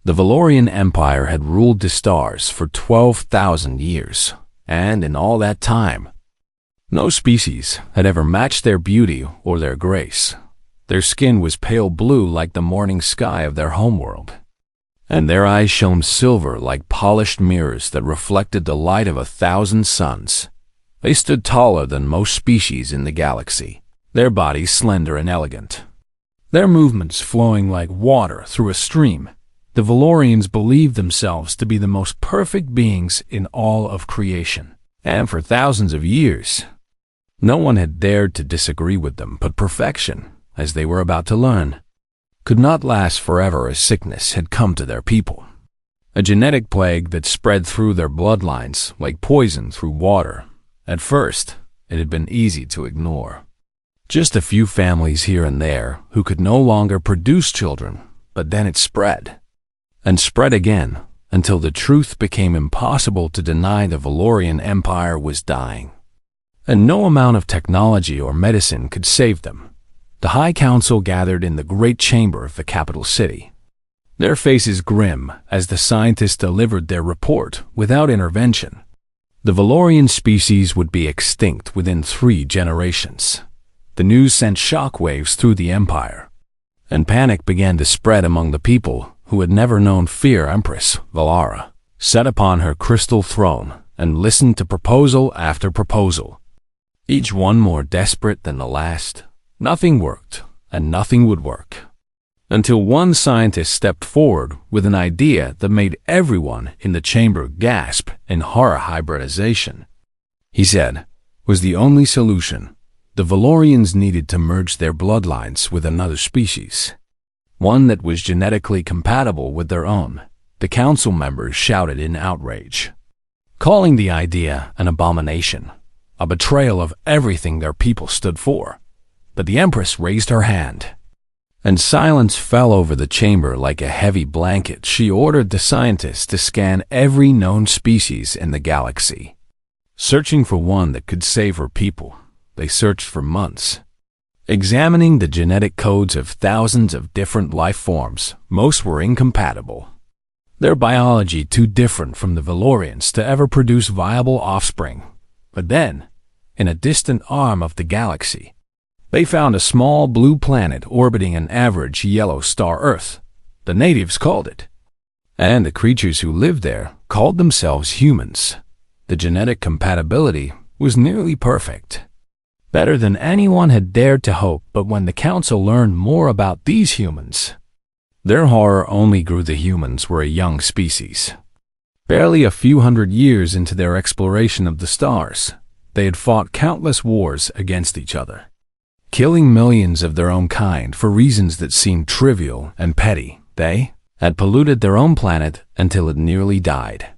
The Valorian Empire had ruled the stars for 12,000 years, and in all that time, no species had ever matched their beauty or their grace. Their skin was pale blue like the morning sky of their homeworld, and their eyes shone silver like polished mirrors that reflected the light of 1,000 suns. They stood taller than most species in the galaxy, their bodies slender and elegant, their movements flowing like water through a stream. The Valorians believed themselves to be the most perfect beings in all of creation, and for thousands of years, no one had dared to disagree with them. But perfection, as they were about to learn, could not last forever, as sickness had come to their people. A genetic plague that spread through their bloodlines like poison through water. At first, it had been easy to ignore. Just a few families here and there who could no longer produce children, but then it spread, and spread again, until the truth became impossible to deny. The Valorian Empire was dying, and no amount of technology or medicine could save them. The High Council gathered in the great chamber of the capital city, their faces grim as the scientists delivered their report. Without intervention, the Valorian species would be extinct within 3 generations. The news sent shockwaves through the empire, and panic began to spread among the people who had never known fear. Empress Valara sat upon her crystal throne and listened to proposal after proposal, each one more desperate than the last. Nothing worked, and nothing would work, until one scientist stepped forward with an idea that made everyone in the chamber gasp in horror. Hybridization, he said, was the only solution. The Valorians needed to merge their bloodlines with another species, one that was genetically compatible with their own. The council members shouted in outrage, calling the idea an abomination, a betrayal of everything their people stood for. But the Empress raised her hand, and silence fell over the chamber like a heavy blanket. She ordered the scientists to scan every known species in the galaxy, searching for one that could save her people. They searched for months, examining the genetic codes of thousands of different life forms. Most were incompatible, their biology too different from the Valorians to ever produce viable offspring. But then, in a distant arm of the galaxy, they found a small blue planet orbiting an average yellow star Earth. The natives called it, and the creatures who lived there called themselves humans. The genetic compatibility was nearly perfect, better than anyone had dared to hope. But when the council learned more about these humans, their horror only grew. The humans were a young species, barely a few hundred years into their exploration of the stars. They had fought countless wars against each other, killing millions of their own kind for reasons that seemed trivial and petty. They had polluted their own planet until it nearly died,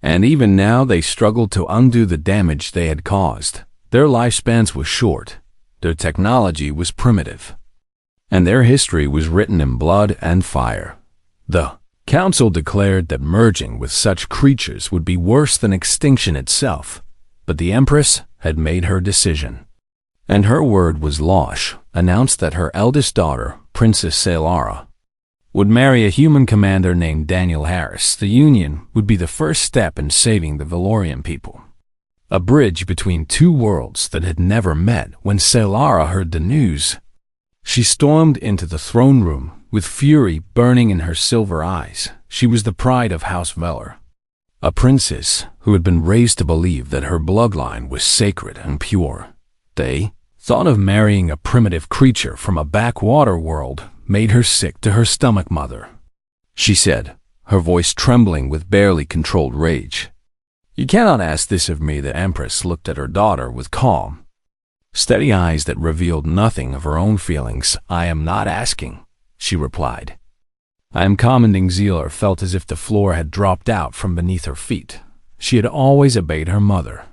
and even now they struggled to undo the damage they had caused. Their lifespans were short, their technology was primitive, and their history was written in blood and fire. The council declared that merging with such creatures would be worse than extinction itself, but the Empress had made her decision, and her word was law. Announced that her eldest daughter, Princess Salara, would marry a human commander named Daniel Harris. The union would be the first step in saving the Valorian people, a bridge between 2 worlds that had never met. When Salara heard the news, she stormed into the throne room with fury burning in her silver eyes. She was the pride of House Velar, a princess who had been raised to believe that her bloodline was sacred and pure. They thought of marrying a primitive creature from a backwater world made her sick to her stomach. Mother, she said, her voice trembling with barely controlled rage, you cannot ask this of me. The Empress looked at her daughter with calm, steady eyes that revealed nothing of her own feelings. I am not asking, she replied. I am commending. Zealer felt as if the floor had dropped out from beneath her feet. She had always obeyed her mother,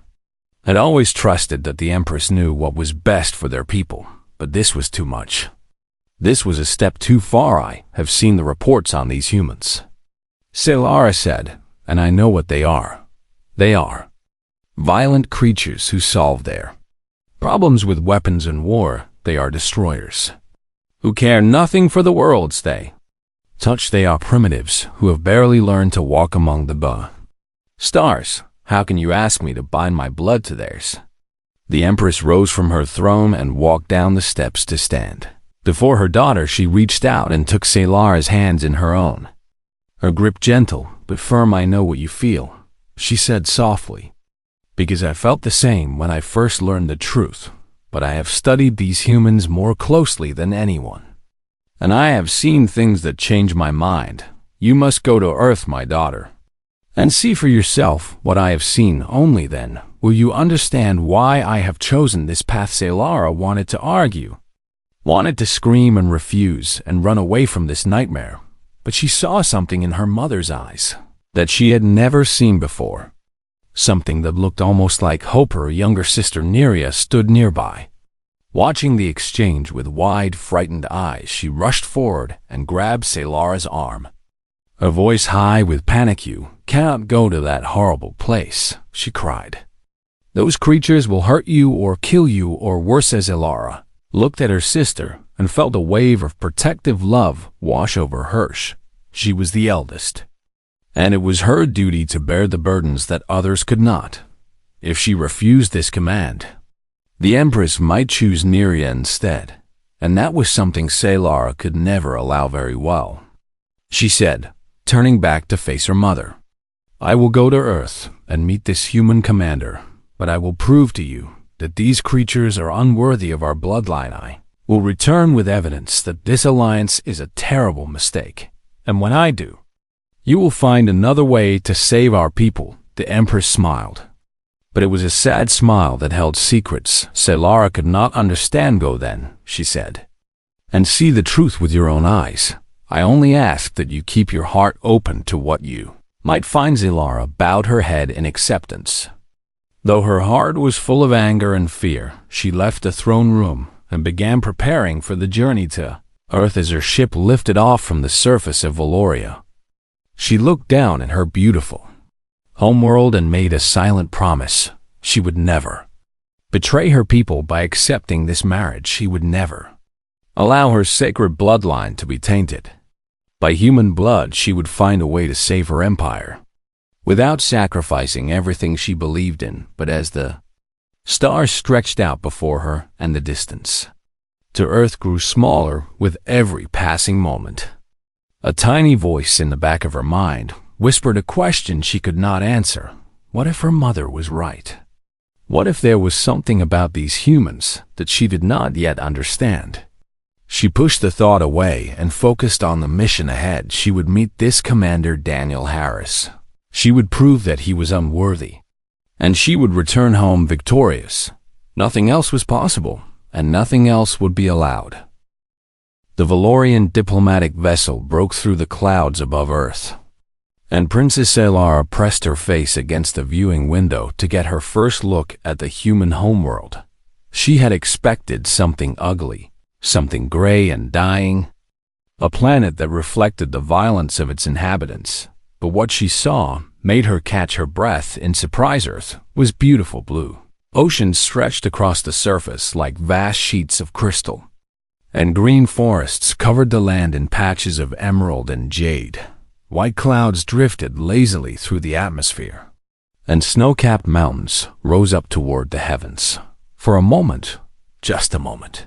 had always trusted that the Empress knew what was best for their people, but this was too much. This was a step too far. I have seen the reports on these humans, Salara said, and I know what they are. They are violent creatures who solve their problems with weapons and war. They are destroyers who care nothing for the worlds they Touch they are primitives who have barely learned to walk among the stars. How can you ask me to bind my blood to theirs? The Empress rose from her throne and walked down the steps to stand before her daughter. She reached out and took Sailara's hands in her own. Her grip gentle but firm. I know what you feel, she said softly, because I felt the same when I first learned the truth, but I have studied these humans more closely than anyone, and I have seen things that change my mind. You must go to Earth, my daughter, and see for yourself what I have seen. Only then will you understand why I have chosen this path. Saylara wanted to argue, wanted to scream and refuse and run away from this nightmare, but she saw something in her mother's eyes that she had never seen before. Something that looked almost like hope. Her younger sister Neria stood nearby, watching the exchange with wide, frightened eyes. She rushed forward and grabbed Sailara's arm, her voice high with panic. You cannot go to that horrible place, she cried. Those creatures will hurt you or kill you or worse. As Saylara looked at her sister and felt a wave of protective love wash over her. She was the eldest, and it was her duty to bear the burdens that others could not. If she refused this command, the Empress might choose Neria instead, and that was something Saylara could never allow very well. She said, turning back to face her mother, I will go to Earth and meet this human commander, but I will prove to you that these creatures are unworthy of our bloodline. I will return with evidence that this alliance is a terrible mistake, and when I do, you will find another way to save our people. The Empress smiled, but it was a sad smile that held secrets Saylara could not understand. Go then, she said, and see the truth with your own eyes. I only ask that you keep your heart open to what you might find. Saylara bowed her head in acceptance. Though her heart was full of anger and fear, she left the throne room and began preparing for the journey to Earth. As her ship lifted off from the surface of Valoria, she looked down at her beautiful homeworld and made a silent promise. She would never betray her people by accepting this marriage. She would never allow her sacred bloodline to be tainted by human blood. She would find a way to save her empire without sacrificing everything she believed in. But as the stars stretched out before her and the distance to Earth grew smaller with every passing moment, a tiny voice in the back of her mind whispered a question she could not answer. What if her mother was right? What if there was something about these humans that she did not yet understand? She pushed the thought away and focused on the mission ahead. She would meet this commander, Daniel Harris. She would prove that he was unworthy, and she would return home victorious. Nothing else was possible, and nothing else would be allowed. The Valorian diplomatic vessel broke through the clouds above Earth, and Princess Saylara pressed her face against the viewing window to get her first look at the human homeworld. She had expected something ugly, something gray and dying, a planet that reflected the violence of its inhabitants. But what she saw made her catch her breath in surprise. Earth was beautiful blue. Oceans stretched across the surface like vast sheets of crystal, and green forests covered the land in patches of emerald and jade. White clouds drifted lazily through the atmosphere, and snow-capped mountains rose up toward the heavens. For a moment, just a moment,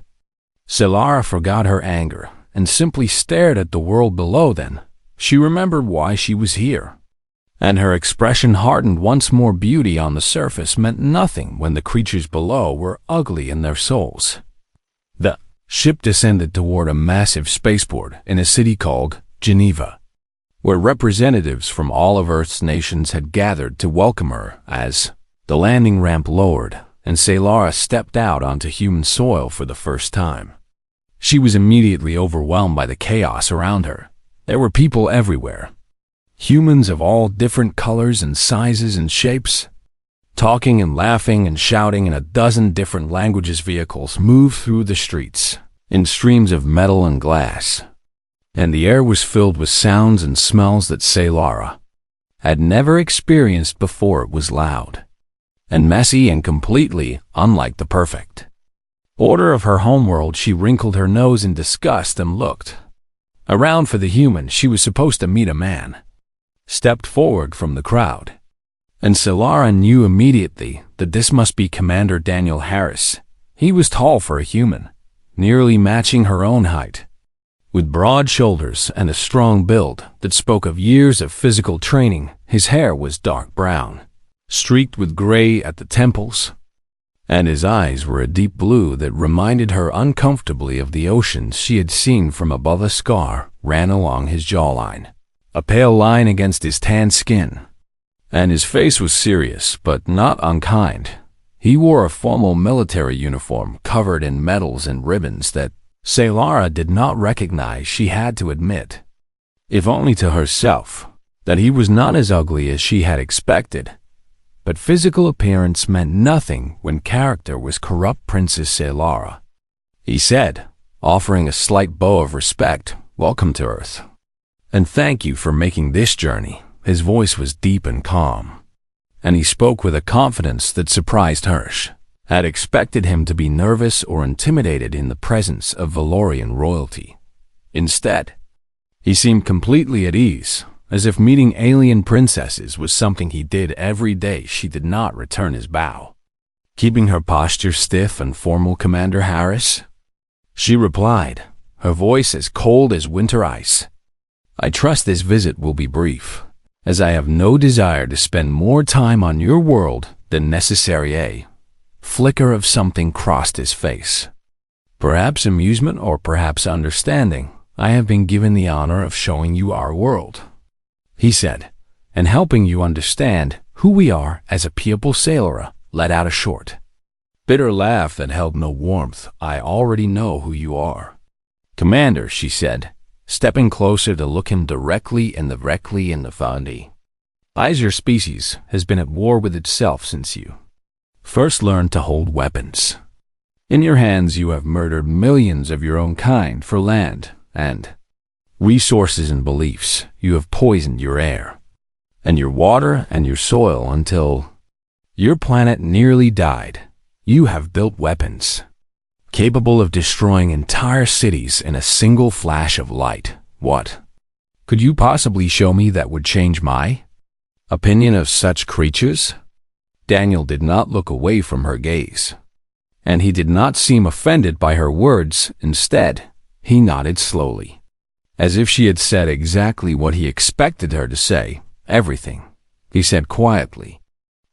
Saylara forgot her anger and simply stared at the world below. Then she remembered why she was here, and her expression hardened once more. Beauty on the surface meant nothing when the creatures below were ugly in their souls. The ship descended toward a massive spaceport in a city called Geneva, where representatives from all of Earth's nations had gathered to welcome her. As the landing ramp lowered and Saylara stepped out onto human soil for the first time, she was immediately overwhelmed by the chaos around her. There were people everywhere, humans of all different colors and sizes and shapes, talking and laughing and shouting in a dozen different languages. Vehicles moved through the streets in streams of metal and glass, and the air was filled with sounds and smells that Saylara had never experienced before. It was loud and messy and completely unlike the perfect order of her homeworld. She wrinkled her nose in disgust and looked Around for the human, she was supposed to meet a man. Stepped forward from the crowd. And Solara knew immediately that this must be Commander Daniel Harris. He was tall for a human, nearly matching her own height. With broad shoulders and a strong build that spoke of years of physical training, his hair was dark brown, streaked with gray at the temples, and his eyes were a deep blue that reminded her uncomfortably of the oceans she had seen from above. A scar ran along his jawline, a pale line against his tan skin, and his face was serious but not unkind. He wore a formal military uniform covered in medals and ribbons that Solara did not recognize. She had to admit, if only to herself, that he was not as ugly as she had expected. But physical appearance meant nothing when character was corrupt. Princess Solara, he said, offering a slight bow of respect. Welcome to Earth, and thank you for making this journey. His voice was deep and calm, and he spoke with a confidence that surprised Hirsch. Had expected him to be nervous or intimidated in the presence of Valorian royalty. Instead, he seemed completely at ease, as if meeting alien princesses was something he did every day. She did not return his bow, keeping her posture stiff and formal. Commander Harris, she replied, her voice as cold as winter ice. I trust this visit will be brief, as I have no desire to spend more time on your world than necessary. A flicker of something crossed his face. Perhaps amusement or perhaps understanding. I have been given the honor of showing you our world, he said, and helping you understand who we are as a people. Solara let out a short, bitter laugh that held no warmth. I already know who you are, Commander, she said, stepping closer to look him directly in the face. Your species has been at war with itself since you first learned to hold weapons. In your hands you have murdered millions of your own kind for land and resources and beliefs. You have poisoned your air and your water and your soil until your planet nearly died. You have built weapons capable of destroying entire cities in a single flash of light. What could you possibly show me that would change my opinion of such creatures? Daniel did not look away from her gaze, and he did not seem offended by her words. Instead, he nodded slowly, as if she had said exactly what he expected her to say. Everything, he said quietly.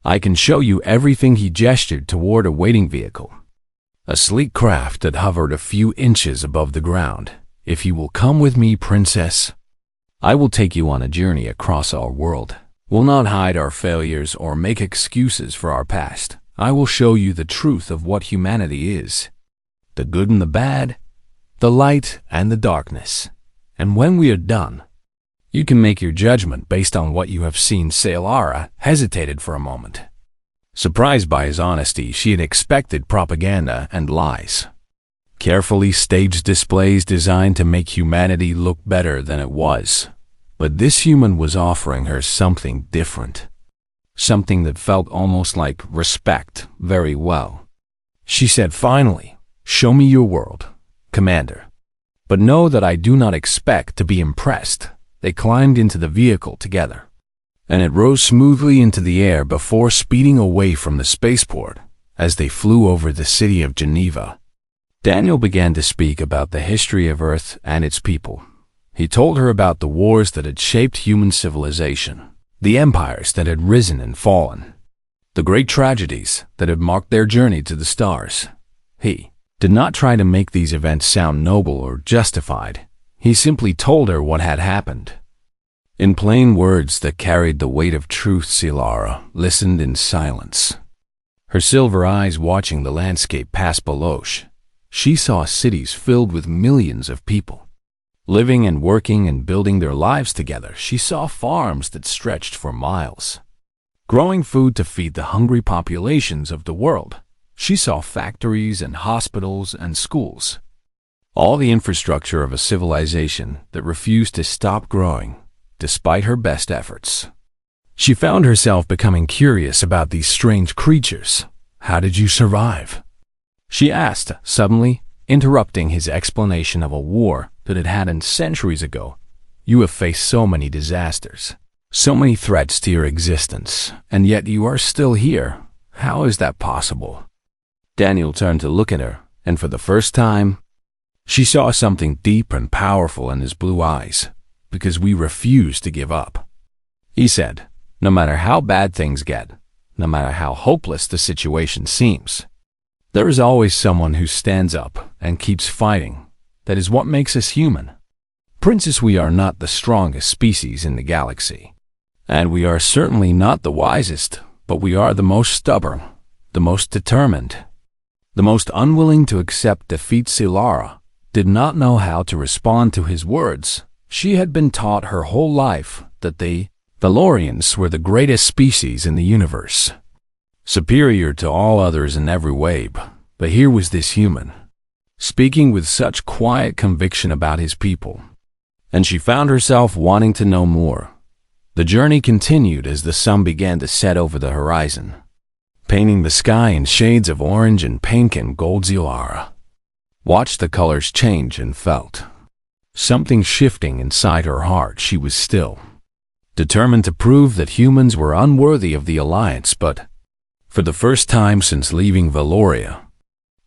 I can show you everything. He gestured toward a waiting vehicle, a sleek craft that hovered a few inches above the ground. If you will come with me, princess, I will take you on a journey across our world. We'll not hide our failures or make excuses for our past. I will show you the truth of what humanity is, the good and the bad, the light and the darkness. And when we are done, you can make your judgment based on what you have seen. Solara hesitated for a moment. Surprised by his honesty, she had expected propaganda and lies. Carefully staged displays designed to make humanity look better than it was. But this human was offering her something different. Something that felt almost like respect. Very well, she said finally. Show me your world, Commander. But know that I do not expect to be impressed. They climbed into the vehicle together, and it rose smoothly into the air before speeding away from the spaceport. As they flew over the city of Geneva, Daniel began to speak about the history of Earth and its people. He told her about the wars that had shaped human civilization, the empires that had risen and fallen, the great tragedies that had marked their journey to the stars. He did not try to make these events sound noble or justified. He simply told her what had happened, in plain words that carried the weight of truth. Solara listened in silence, her silver eyes watching the landscape pass below. She saw cities filled with millions of people, living and working and building their lives together. She saw farms that stretched for miles, growing food to feed the hungry populations of the world. She saw factories and hospitals and schools, all the infrastructure of a civilization that refused to stop growing despite her best efforts. She found herself becoming curious about these strange creatures. How did you survive? She asked suddenly, interrupting his explanation of a war that had happened centuries ago. You have faced so many disasters, so many threats to your existence, and yet you are still here. How is that possible? Daniel turned to look at her, and for the first time, she saw something deep and powerful in his blue eyes, because we refuse to give up. He said, no matter how bad things get, no matter how hopeless the situation seems, there is always someone who stands up and keeps fighting. That is what makes us human. Princess, we are not the strongest species in the galaxy, and we are certainly not the wisest, but we are the most stubborn, the most determined, the most unwilling to accept defeat. Solara did not know how to respond to his words. She had been taught her whole life that the Valorians were the greatest species in the universe, superior to all others in every way, but here was this human, speaking with such quiet conviction about his people, and she found herself wanting to know more. The journey continued as the sun began to set over the horizon, painting the sky in shades of orange and pink and gold. Solara watched the colors change and felt something shifting inside her heart. She was still determined to prove that humans were unworthy of the alliance, but for the first time since leaving Valoria,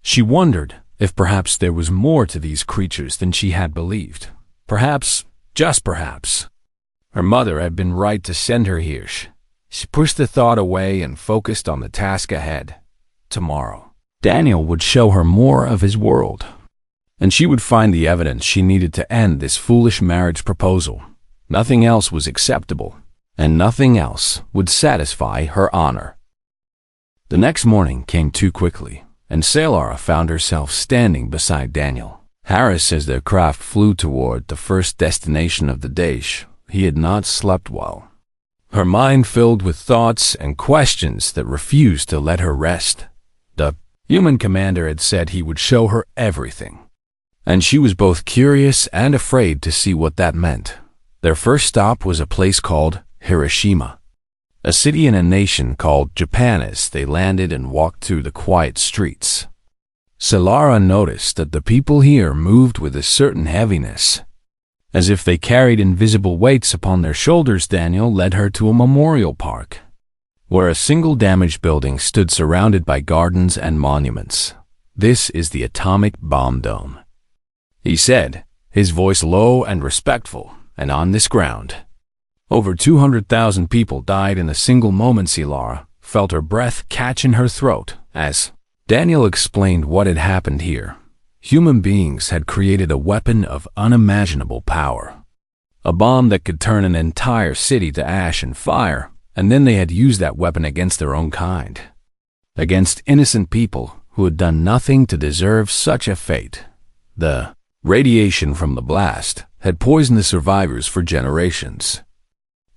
she wondered if perhaps there was more to these creatures than she had believed. Perhaps, just perhaps, her mother had been right to send her here. She pushed the thought away and focused on the task ahead. Tomorrow, Daniel would show her more of his world, and she would find the evidence she needed to end this foolish marriage proposal. Nothing else was acceptable, and nothing else would satisfy her honor. The next morning came too quickly, and Solara found herself standing beside Daniel Harris as their craft flew toward the first destination of the day. He had not slept well, her mind filled with thoughts and questions that refused to let her rest. The human commander had said he would show her everything, and she was both curious and afraid to see what that meant. Their first stop was a place called Hiroshima, a city in a nation called Japan. As they landed and walked through the quiet streets, Solara noticed that the people here moved with a certain heaviness, as if they carried invisible weights upon their shoulders. Daniel led her to a memorial park, where a single damaged building stood surrounded by gardens and monuments. "This is the atomic bomb dome," he said, his voice low and respectful. "And on this ground, over 200,000 people died in a single moment." Solara felt her breath catch in her throat as Daniel explained what had happened here. Human beings had created a weapon of unimaginable power, a bomb that could turn an entire city to ash and fire, and then they had used that weapon against their own kind, against innocent people who had done nothing to deserve such a fate. The radiation from the blast had poisoned the survivors for generations,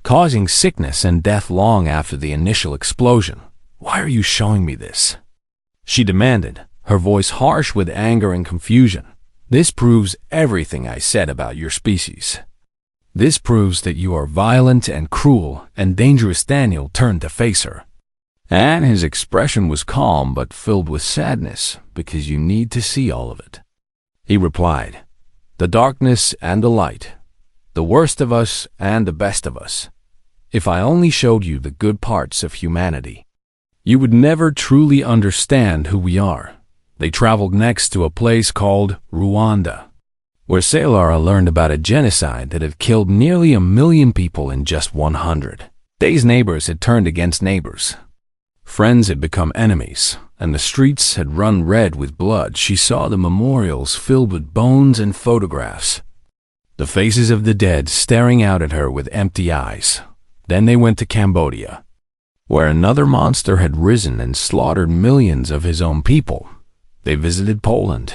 causing sickness and death long after the initial explosion. "Why are you showing me this?" she demanded, her voice harsh with anger and confusion. "This proves everything I said about your species. This proves that you are violent and cruel and dangerous." Daniel turned to face her, and his expression was calm but filled with sadness. "Because you need to see all of it," he replied. "The darkness and the light, the worst of us and the best of us. If I only showed you the good parts of humanity, you would never truly understand who we are." They traveled next to a place called Rwanda, where Solara learned about a genocide that had killed nearly 1 million people in just 100 days. Neighbors had turned against neighbors. Friends had become enemies, and the streets had run red with blood. She saw the memorials filled with bones and photographs, the faces of the dead staring out at her with empty eyes. Then they went to Cambodia, where another monster had risen and slaughtered millions of his own people. They visited Poland,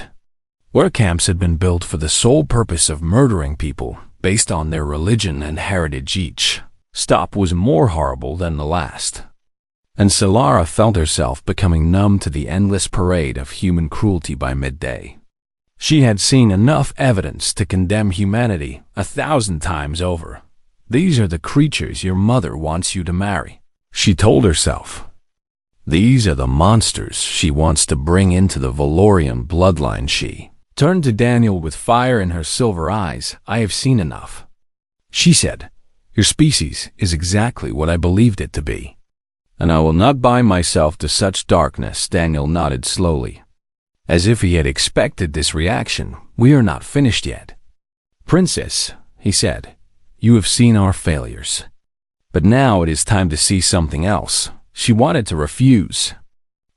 where camps had been built for the sole purpose of murdering people based on their religion and heritage. Each stop was more horrible than the last, and Solara felt herself becoming numb to the endless parade of human cruelty. By midday, she had seen enough evidence to condemn humanity 1,000 times over. "These are the creatures your mother wants you to marry," she told herself. "These are the monsters she wants to bring into the Valorian bloodline." She turned to Daniel with fire in her silver eyes. "I have seen enough," she said. "Your species is exactly what I believed it to be, and I will not bind myself to such darkness." Daniel nodded slowly, as if he had expected this reaction. "We are not finished yet. Princess," he said, "you have seen our failures. But now it is time to see something else." She wanted to refuse,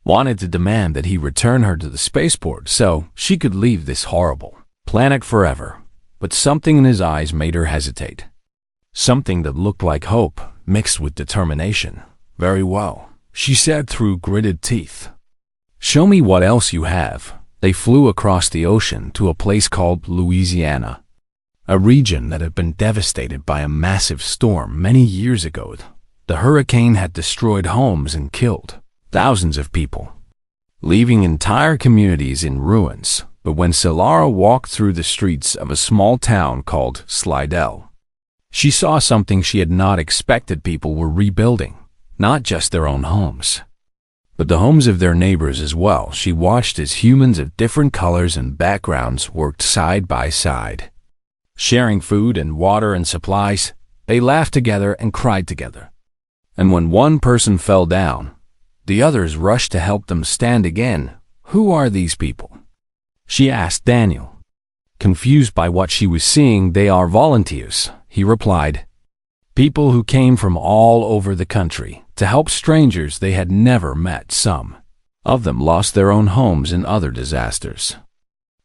wanted to demand that he return her to the spaceport so she could leave this horrible planet forever. But something in his eyes made her hesitate. Something that looked like hope mixed with determination. "Very well," she said through gritted teeth. "Show me what else you have." They flew across the ocean to a place called Louisiana, a region that had been devastated by a massive storm many years ago. The hurricane had destroyed homes and killed thousands of people, leaving entire communities in ruins. But when Solara walked through the streets of a small town called Slidell, she saw something she had not expected. People were rebuilding, not just their own homes, but the homes of their neighbors as well. She watched as humans of different colors and backgrounds worked side by side, sharing food and water and supplies. They laughed together and cried together. And when one person fell down, the others rushed to help them stand again. "Who are these people?" she asked Daniel, confused by what she was seeing. "They are volunteers," he replied. "People who came from all over the country to help strangers they had never met. Some of them lost their own homes in other disasters,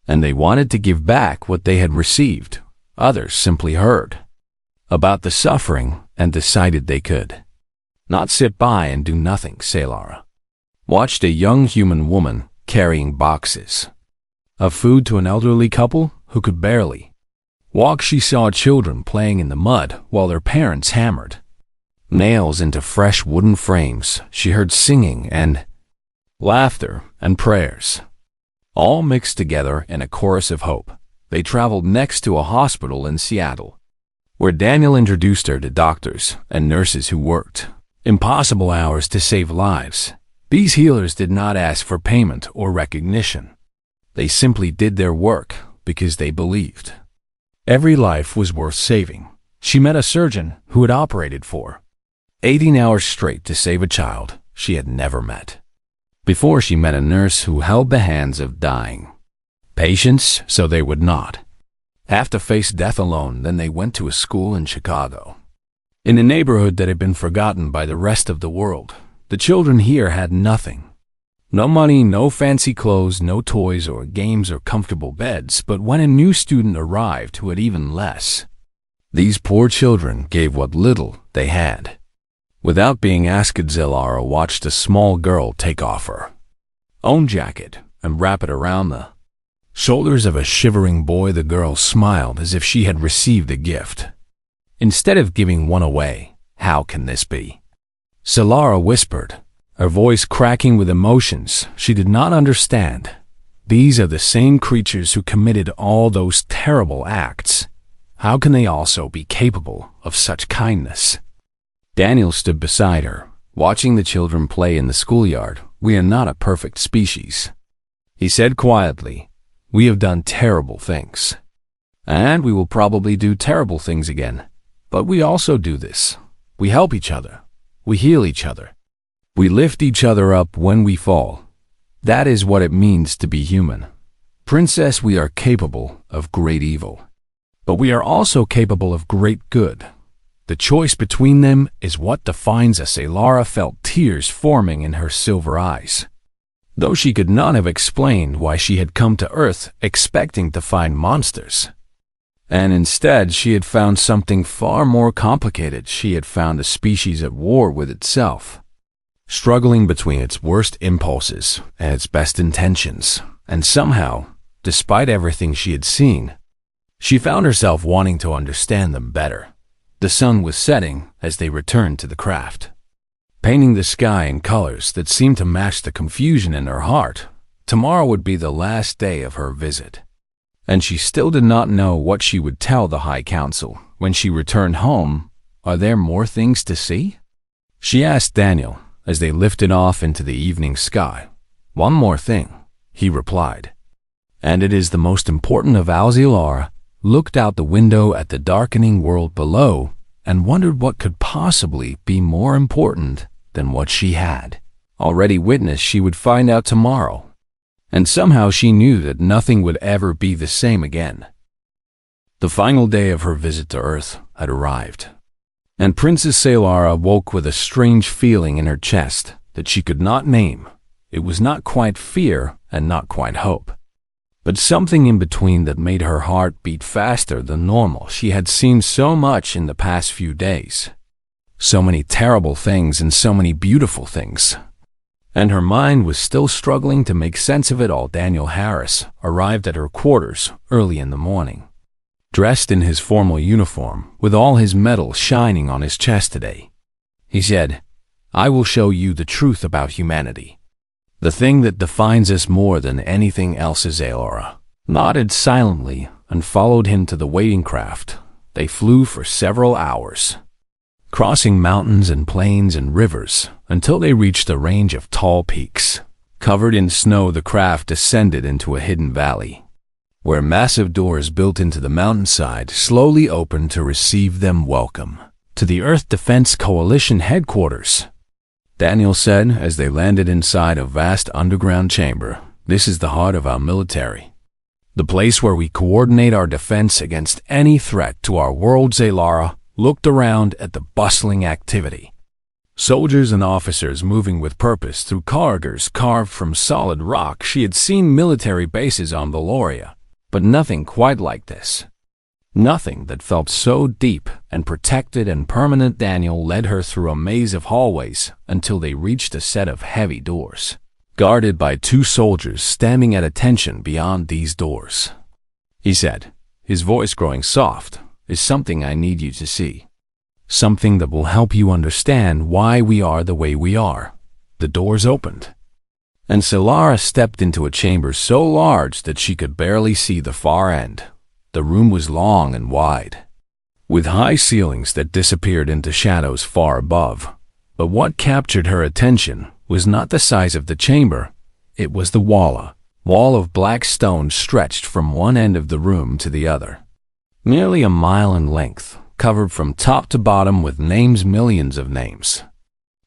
and they wanted to give back what they had received. Others simply heard about the suffering and decided they could not sit by and do nothing." Solara watched a young human woman carrying boxes of food to an elderly couple who could barely walk. She saw children playing in the mud while their parents hammered nails into fresh wooden frames. She heard singing and laughter and prayers, all mixed together in a chorus of hope. They traveled next to a hospital in Seattle, where Daniel introduced her to doctors and nurses who worked impossible hours to save lives. These healers did not ask for payment or recognition. They simply did their work because they believed every life was worth saving. She met a surgeon who had operated for 18 hours straight to save a child she had never met before. She met a nurse who held the hands of dying patients so they would not have to face death alone. Then they went to a school in Chicago, in a neighborhood that had been forgotten by the rest of the world. The children here had nothing. No money, no fancy clothes, no toys or games or comfortable beds. But when a new student arrived who had even less, these poor children gave what little they had. Without being asked, Solara watched a small girl take off her own jacket and wrap it around the shoulders of a shivering boy. The girl smiled as if she had received a gift, instead of giving one away. "How can this be?" Solara whispered, her voice cracking with emotions she did not understand. "These are the same creatures who committed all those terrible acts. How can they also be capable of such kindness?" Daniel stood beside her, watching the children play in the schoolyard. "We are not a perfect species," he said quietly. "We have done terrible things, and we will probably do terrible things again. But we also do this. We help each other. We heal each other. We lift each other up when we fall. That is what it means to be human. Princess, we are capable of great evil, but we are also capable of great good. The choice between them is what defines us." Solara felt tears forming in her silver eyes, though she could not have explained why she had come to Earth expecting to find monsters. And instead, she had found something far more complicated. She had found a species at war with itself, struggling between its worst impulses and its best intentions. And somehow, despite everything she had seen, she found herself wanting to understand them better. The sun was setting as they returned to the craft, painting the sky in colors that seemed to match the confusion in her heart. Tomorrow would be the last day of her visit, and she still did not know what she would tell the High Council when she returned home. "Are there more things to see?" she asked Daniel as they lifted off into the evening sky. "One more thing," he replied. And it is the most important of Alzilara looked out the window at the darkening world below and wondered what could possibly be more important than what she had already witnessed she would find out tomorrow. And somehow she knew that nothing would ever be the same again. The final day of her visit to Earth had arrived, and Princess Saylara woke with a strange feeling in her chest that she could not name. It was not quite fear and not quite hope, but something in between that made her heart beat faster than normal. She had seen so much in the past few days, so many terrible things and so many beautiful things, and her mind was still struggling to make sense of it all. Daniel Harris arrived at her quarters early in the morning, dressed in his formal uniform with all his medals shining on his chest today. He said, "I will show you the truth about humanity. The thing that defines us more than anything else." Saylara nodded silently and followed him to the waiting craft. They flew for several hours, crossing mountains and plains and rivers until they reached a range of tall peaks. Covered in snow, the craft descended into a hidden valley, where massive doors built into the mountainside slowly opened to receive them. "Welcome to the Earth Defense Coalition headquarters," Daniel said as they landed inside a vast underground chamber. "This is the heart of our military, the place where we coordinate our defense against any threat to our world." Saylara looked around at the bustling activity. Soldiers and officers moving with purpose through corridors carved from solid rock. She had seen military bases on Valoria, but nothing quite like this. Nothing that felt so deep and protected and permanent. Daniel led her through a maze of hallways until they reached a set of heavy doors, guarded by 2 soldiers standing at attention beyond these doors. He said, his voice growing soft, "Is something I need you to see. Something that will help you understand why we are the way we are." The doors opened, and Saylara stepped into a chamber so large that she could barely see the far end. The room was long and wide, with high ceilings that disappeared into shadows far above. But what captured her attention was not the size of the chamber. It was the wall of black stone stretched from one end of the room to the other, nearly a mile in length, covered from top to bottom with names, millions of names,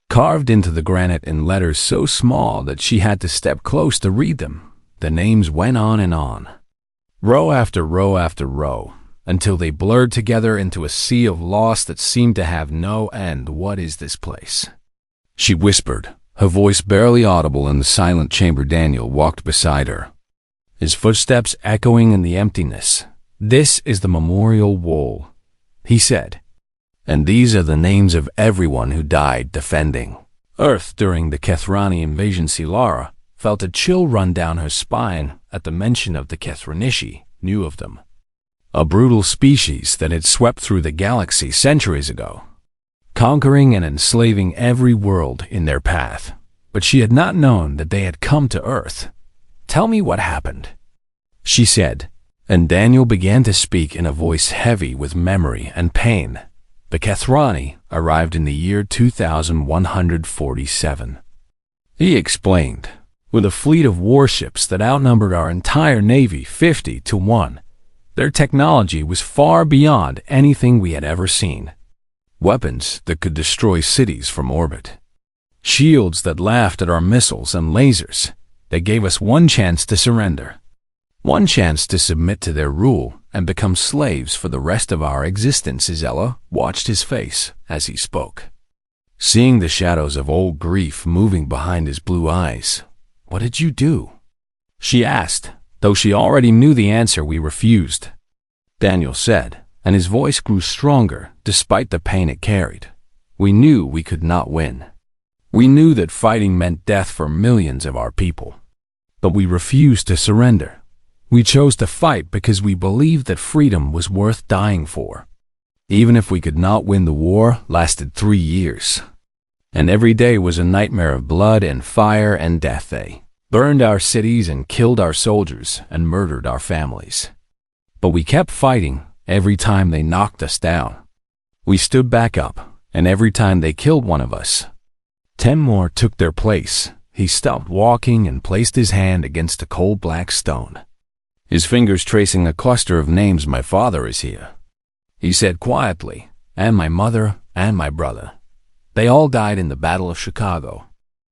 carved into the granite in letters so small that she had to step close to read them. The names went on and on, row after row after row, until they blurred together into a sea of loss that seemed to have no end. "What is this place?" she whispered, her voice barely audible in the silent chamber. Daniel walked beside her, his footsteps echoing in the emptiness. "This is the memorial wall," he said, "and these are the names of everyone who died defending Earth during the Kethrani invasion." Saylara felt a chill run down her spine at the mention of the Kethranishi. Knew of them, a brutal species that had swept through the galaxy centuries ago, conquering and enslaving every world in their path. But she had not known that they had come to Earth. "Tell me what happened," she said, and Daniel began to speak in a voice heavy with memory and pain. "The Kethrani arrived in the year 2147, he explained, with a fleet of warships that outnumbered our entire navy 50 to 1. Their technology was far beyond anything we had ever seen. Weapons that could destroy cities from orbit, shields that laughed at our missiles and lasers. They gave us one chance to surrender, one chance to submit to their rule and become slaves for the rest of our existence." Isella watched his face as he spoke, seeing the shadows of old grief moving behind his blue eyes. "What did you do?" she asked, though she already knew the answer. "We refused," Daniel said, and his voice grew stronger despite the pain it carried. "We knew we could not win. We knew that fighting meant death for millions of our people, but we refused to surrender. We chose to fight because we believed that freedom was worth dying for. Even if we could not win." The war lasted 3 years, and every day was a nightmare of blood and fire and death. They burned our cities and killed our soldiers and murdered our families. But we kept fighting. Every time they knocked us down, we stood back up, and every time they killed one of us, 10 more took their place." He stopped walking and placed his hand against the cold black stone. his fingers tracing a cluster of names. "My father is here," he said quietly, "and my mother and my brother. They all died in the Battle of Chicago,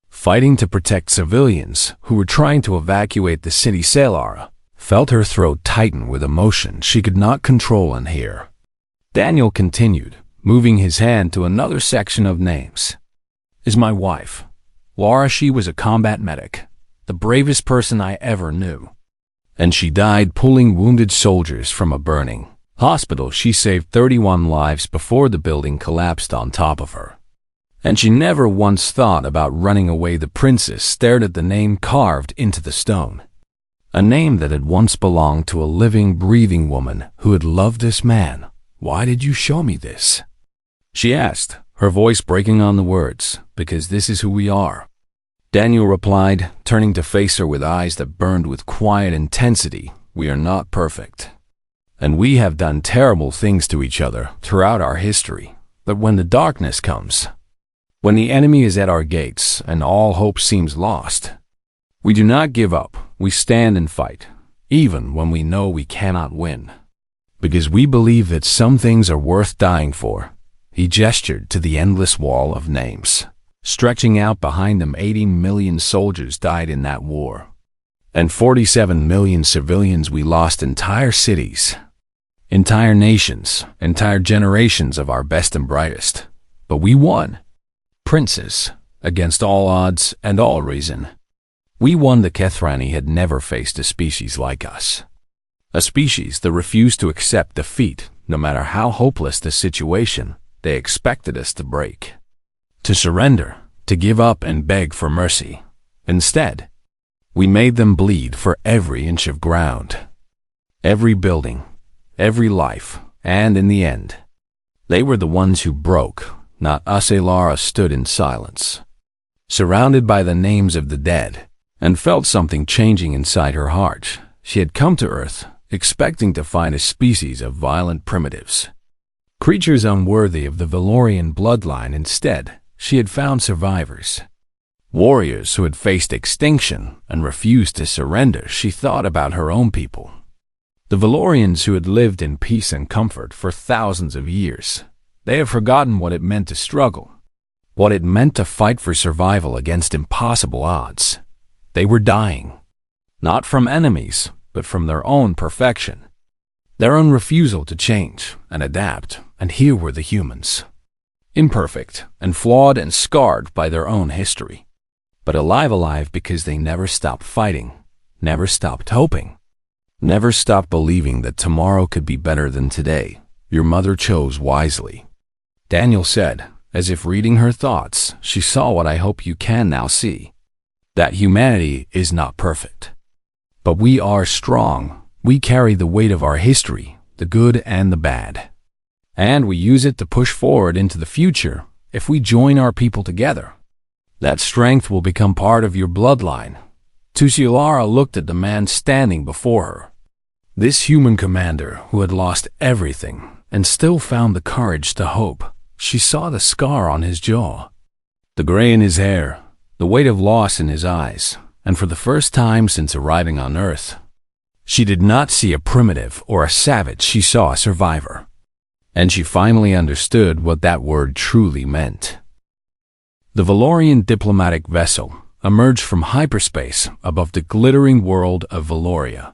fighting to protect civilians who were trying to evacuate the city." Salara felt her throat tighten with emotion she could not control and hear. Daniel continued, moving his hand to another section of names. "Is my wife, Laura. She was a combat medic, the bravest person I ever knew. And she died pulling wounded soldiers from a burning hospital. She saved 31 lives before the building collapsed on top of her. And she never once thought about running away." The princess stared at the name carved into the stone. A name that had once belonged to a living, breathing woman who had loved this man. "Why did you show me this?" she asked, her voice breaking on the words. "Because this is who we are," Daniel replied, turning to face her with eyes that burned with quiet intensity. "We are not perfect, and we have done terrible things to each other throughout our history. But when the darkness comes, when the enemy is at our gates and all hope seems lost, we do not give up. We stand and fight, even when we know we cannot win. Because we believe that some things are worth dying for." He gestured to the endless wall of names stretching out behind them. 80 million soldiers died in that war, and 47 million civilians. We lost entire cities, entire nations, entire generations of our best and brightest. But we won, princess, against all odds and all reason. We won. The Kethrani had never faced a species like us, a species that refused to accept defeat, no matter how hopeless the situation. They expected us to break, to surrender, to give up and beg for mercy. Instead, we made them bleed for every inch of ground, every building, every life, and in the end, they were the ones who broke, not us. Alara stood in silence, surrounded by the names of the dead, and felt something changing inside her heart. She had come to Earth, expecting to find a species of violent primitives, creatures unworthy of the Valorian bloodline. Instead, she had found survivors, warriors who had faced extinction and refused to surrender. She thought about her own people, the Valorians who had lived in peace and comfort for thousands of years. They have forgotten what it meant to struggle, what it meant to fight for survival against impossible odds. They were dying, not from enemies, but from their own perfection, their own refusal to change and adapt. And here were the humans, imperfect and flawed and scarred by their own history, but alive because they never stopped fighting, never stopped hoping, never stopped believing that tomorrow could be better than today. "Your mother chose wisely," Daniel said, as if reading her thoughts. "She saw what I hope you can now see, that humanity is not perfect, but we are strong. We carry the weight of our history, the good and the bad, and we use it to push forward into the future. If we join our people together, that strength will become part of your bloodline." Tusilara looked at the man standing before her, this human commander who had lost everything and still found the courage to hope. She saw the scar on his jaw, the gray in his hair, the weight of loss in his eyes, and for the first time since arriving on Earth, she did not see a primitive or a savage. She saw a survivor. And she finally understood what that word truly meant. The Valorian diplomatic vessel emerged from hyperspace above the glittering world of Valoria,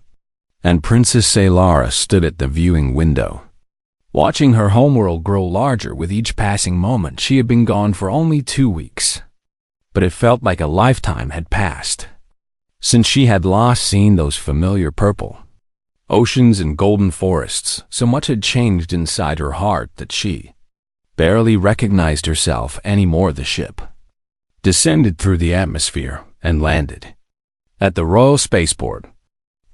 and Princess Salara stood at the viewing window, watching her homeworld grow larger with each passing moment. She had been gone for only 2 weeks, but it felt like a lifetime had passed since she had last seen those familiar purple oceans and golden forests. So much had changed inside her heart that she barely recognized herself anymore. The ship descended through the atmosphere and landed at the Royal Spaceport,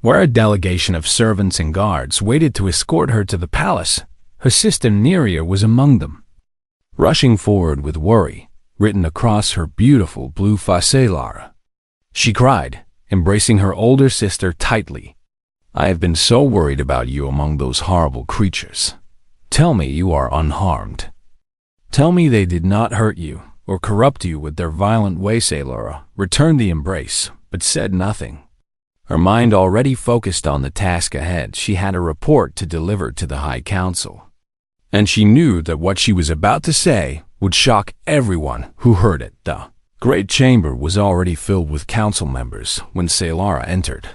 where a delegation of servants and guards waited to escort her to the palace. Her sister Neria was among them, rushing forward with worry written across her beautiful blue face. "Lara," she cried, embracing her older sister tightly. "I have been so worried about you among those horrible creatures. Tell me you are unharmed. Tell me they did not hurt you or corrupt you with their violent ways." Lara returned the embrace, but said nothing. Her mind already focused on the task ahead. She had a report to deliver to the High Council. And she knew that what she was about to say would shock everyone who heard it. The great chamber was already filled with council members when Saylara entered,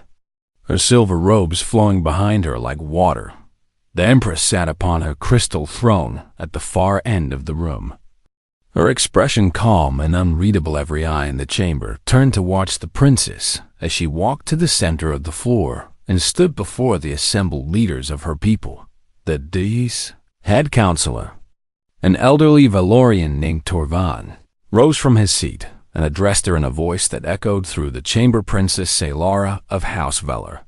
her silver robes flowing behind her like water. The Empress sat upon her crystal throne at the far end of the room. Her expression calm and unreadable. Every eye in the chamber turned to watch the princess as she walked to the center of the floor and stood before the assembled leaders of her people. The D's head counselor, an elderly Valorian named Torvan, rose from his seat and addressed her in a voice that echoed through the chamber. Princess Saylara of House Velar,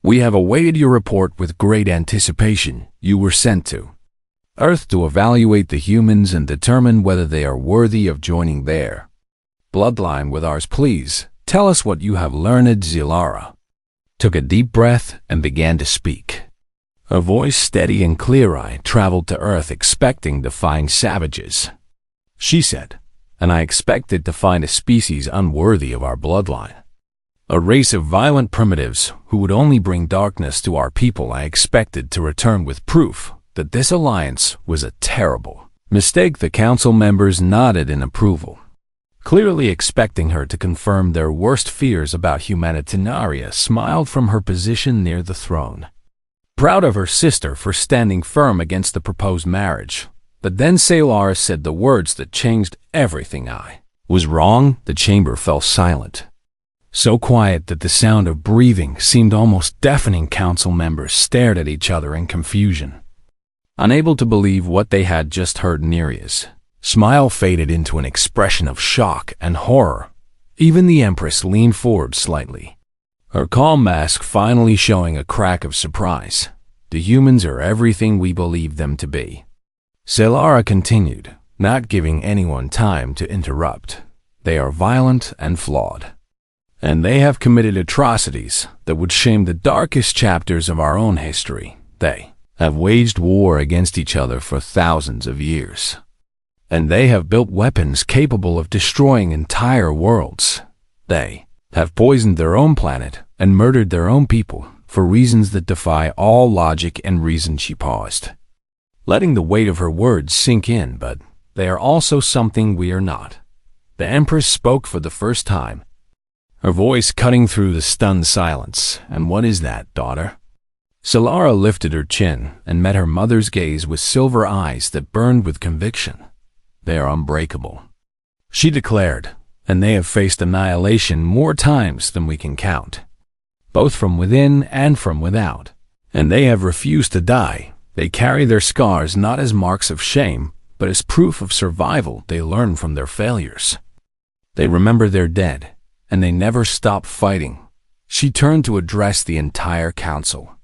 we have awaited your report with great anticipation. You were sent to Earth to evaluate the humans and determine whether they are worthy of joining their bloodline with ours. Please tell us what you have learned. Saylara took a deep breath and began to speak. Her voice, steady and clear, I traveled to Earth expecting to find savages, she said, and I expected to find a species unworthy of our bloodline. A race of violent primitives who would only bring darkness to our people. I expected to return with proof that this alliance was a terrible mistake. The council members nodded in approval, clearly expecting her to confirm their worst fears about humanity. Narya smiled from her position near the throne, proud of her sister for standing firm against the proposed marriage. But then Saylara said the words that changed everything. I was wrong. The chamber fell silent, so quiet that the sound of breathing seemed almost deafening. Council members stared at each other in confusion, unable to believe what they had just heard. Neria's smile faded into an expression of shock and horror. Even the Empress leaned forward slightly, her calm mask finally showing a crack of surprise. The humans are everything we believe them to be, Saylara continued, not giving anyone time to interrupt. They are violent and flawed, and they have committed atrocities that would shame the darkest chapters of our own history. They have waged war against each other for thousands of years, and they have built weapons capable of destroying entire worlds. They have poisoned their own planet and murdered their own people for reasons that defy all logic and reason. She paused, letting the weight of her words sink in. But they are also something we are not. The Empress spoke for the first time, her voice cutting through the stunned silence. And what is that, daughter? Saylara lifted her chin and met her mother's gaze with silver eyes that burned with conviction. They are unbreakable, she declared, and they have faced annihilation more times than we can count, both from within and from without. And they have refused to die. They carry their scars not as marks of shame, but as proof of survival. They learn from their failures. They remember their dead, and they never stop fighting. She turned to address the entire council,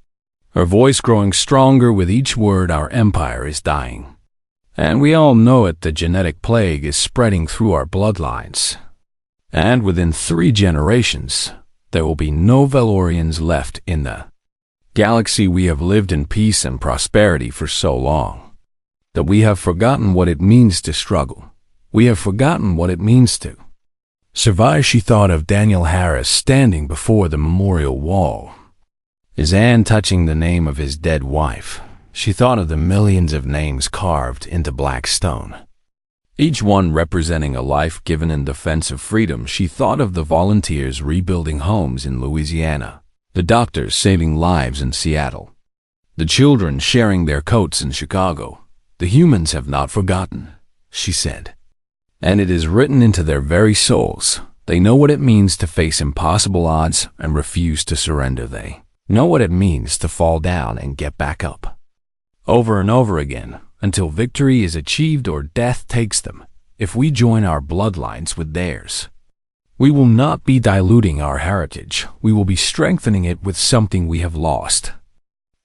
her voice growing stronger with each word. Our empire is dying, and we all know it. The genetic plague is spreading through our bloodlines, and within 3 generations, there will be no Valorians left in the galaxy. We have lived in peace and prosperity for so long that we have forgotten what it means to struggle. We have forgotten what it means to survive. She thought of Daniel Harris standing before the memorial wall, his hand touching the name of his dead wife. She thought of the millions of names carved into black stone, each one representing a life given in defense of freedom. She thought of the volunteers rebuilding homes in Louisiana, the doctors saving lives in Seattle, the children sharing their coats in Chicago. The humans have not forgotten, she said, and it is written into their very souls. They know what it means to face impossible odds and refuse to surrender. They know what it means to fall down and get back up, over and over again, until victory is achieved or death takes them. If we join our bloodlines with theirs, we will not be diluting our heritage. We will be strengthening it with something we have lost,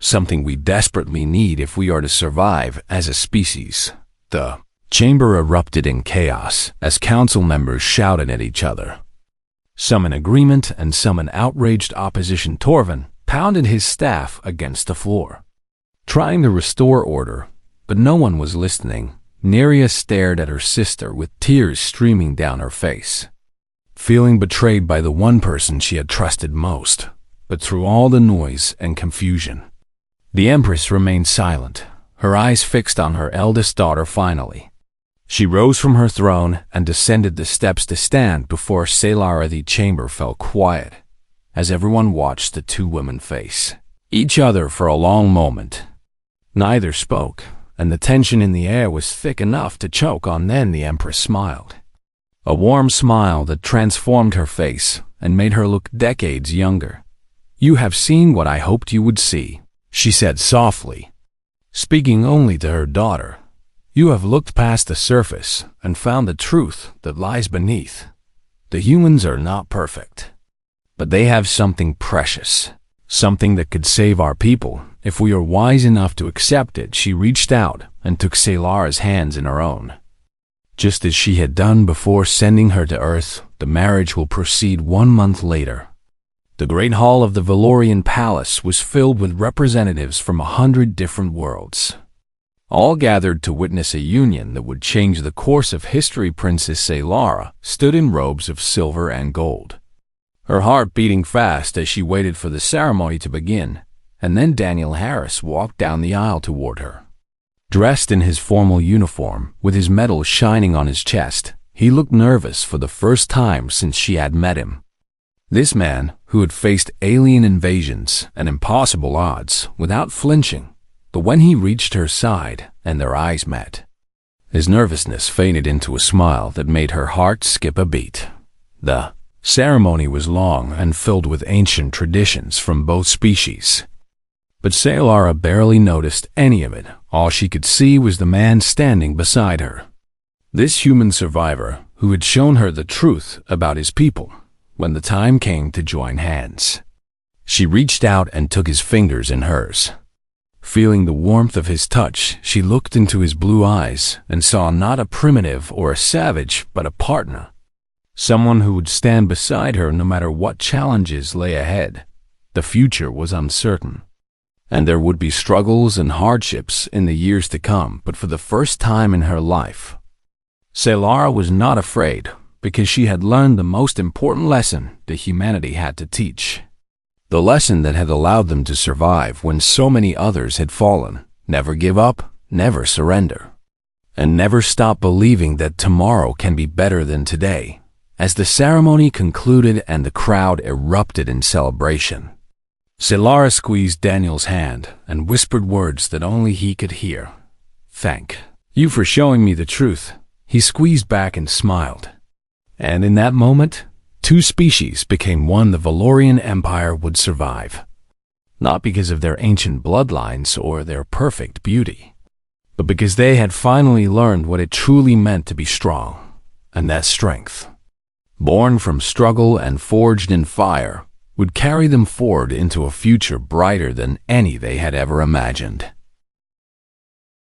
something we desperately need if we are to survive as a species. The chamber erupted in chaos as council members shouted at each other, some in agreement and some in outraged opposition. Torvan pounded his staff against the floor, trying to restore order, but no one was listening. Neria stared at her sister with tears streaming down her face, feeling betrayed by the one person she had trusted most. but through all the noise and confusion, the Empress remained silent, her eyes fixed on her eldest daughter finally. She rose from her throne and descended the steps to stand before Salara. The chamber fell quiet, as everyone watched the two women face each other for a long moment. Neither spoke, and the tension in the air was thick enough to choke on. Then the Empress smiled. A warm smile that transformed her face and made her look decades younger. "You have seen what I hoped you would see," she said softly, speaking only to her daughter. "You have looked past the surface and found the truth that lies beneath. The humans are not perfect, but they have something precious, something that could save our people if we are wise enough to accept it." She reached out and took Salara's hands in her own. Just as she had done before sending her to Earth, the marriage will proceed 1 month later. The great hall of the Valorian Palace was filled with representatives from 100 different worlds, all gathered to witness a union that would change the course of history. Princess Salara stood in robes of silver and gold, her heart beating fast as she waited for the ceremony to begin, and then Daniel Harris walked down the aisle toward her. Dressed in his formal uniform, with his medal shining on his chest, he looked nervous for the first time since she had met him. This man, who had faced alien invasions and impossible odds without flinching, but when he reached her side and their eyes met, his nervousness faded into a smile that made her heart skip a beat. The ceremony was long and filled with ancient traditions from both species, but Salara barely noticed any of it. All she could see was the man standing beside her, this human survivor who had shown her the truth about his people when the time came to join hands. She reached out and took his fingers in hers. Feeling the warmth of his touch, she looked into his blue eyes and saw not a primitive or a savage, but a partner, someone who would stand beside her no matter what challenges lay ahead. The future was uncertain, and there would be struggles and hardships in the years to come, but for the first time in her life, Salara was not afraid, because she had learned the most important lesson that humanity had to teach. The lesson that had allowed them to survive when so many others had fallen. Never give up, never surrender, and never stop believing that tomorrow can be better than today. As the ceremony concluded and the crowd erupted in celebration, Salara squeezed Daniel's hand and whispered words that only he could hear. "Thank you for showing me the truth." He squeezed back and smiled. And in that moment, two species became one. The Valorian Empire would survive, not because of their ancient bloodlines or their perfect beauty, but because they had finally learned what it truly meant to be strong, and that strength, born from struggle and forged in fire, would carry them forward into a future brighter than any they had ever imagined.